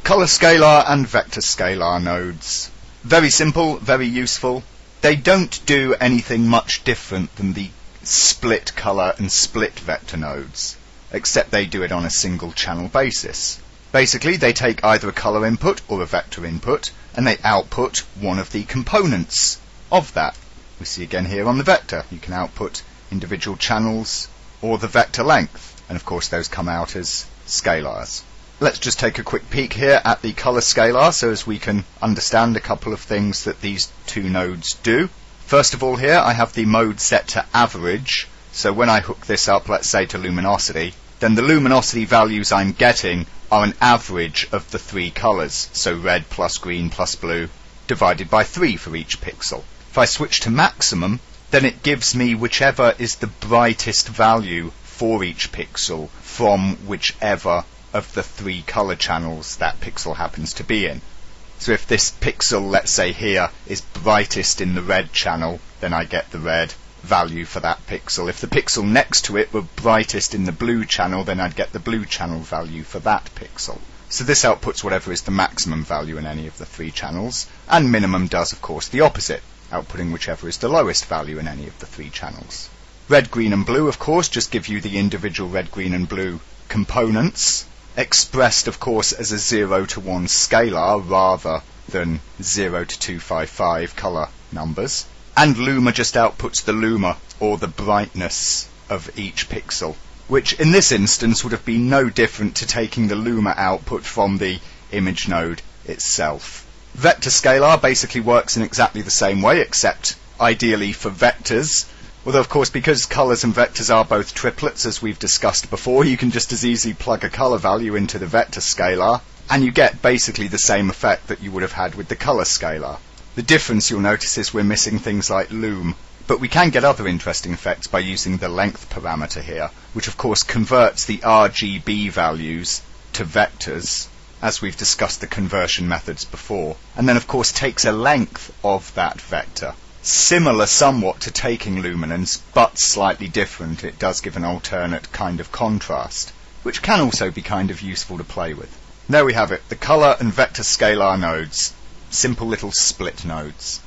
Color scalar and vector scalar nodes. Very simple, very useful. They don't do anything much different than the split color and split vector nodes, except they do it on a single channel basis. Basically, they take either a color input or a vector input, and they output one of the components of that. We see again here on the vector, you can output individual channels or the vector length, and of course those come out as scalars. Let's just take a quick peek here at the color scalar so as we can understand a couple of things that these two nodes do. First of all here I have the mode set to average, so when I hook this up, let's say to luminosity, then the luminosity values I'm getting are an average of the three colors, so red plus green plus blue divided by 3 for each pixel. If I switch to maximum, then it gives me whichever is the brightest value for each pixel from whichever of the 3 color channels that pixel happens to be in. So if this pixel, let's say here, is brightest in the red channel, then I get the red value for that pixel. If the pixel next to it were brightest in the blue channel, then I'd get the blue channel value for that pixel. So this outputs whatever is the maximum value in any of the 3 channels, and minimum does, of course, the opposite, outputting whichever is the lowest value in any of the 3 channels. Red, green and blue, of course, just give you the individual red, green and blue components, expressed, of course, as a 0 to 1 scalar rather than 0 to 255 color numbers. And luma just outputs the luma, or the brightness of each pixel, which in this instance would have been no different to taking the luma output from the image node itself. Vector scalar basically works in exactly the same way, except ideally for vectors. Although, of course, because colours and vectors are both triplets, as we've discussed before, you can just as easily plug a colour value into the vector scalar, and you get basically the same effect that you would have had with the colour scalar. The difference, you'll notice, is we're missing things like loom, but we can get other interesting effects by using the length parameter here, which of course converts the RGB values to vectors, as we've discussed the conversion methods before, and then of course takes a length of that vector. Similar somewhat to taking luminance, but slightly different. It does give an alternate kind of contrast, which can also be kind of useful to play with. There we have it, the color and vector scalar nodes. Simple little split nodes.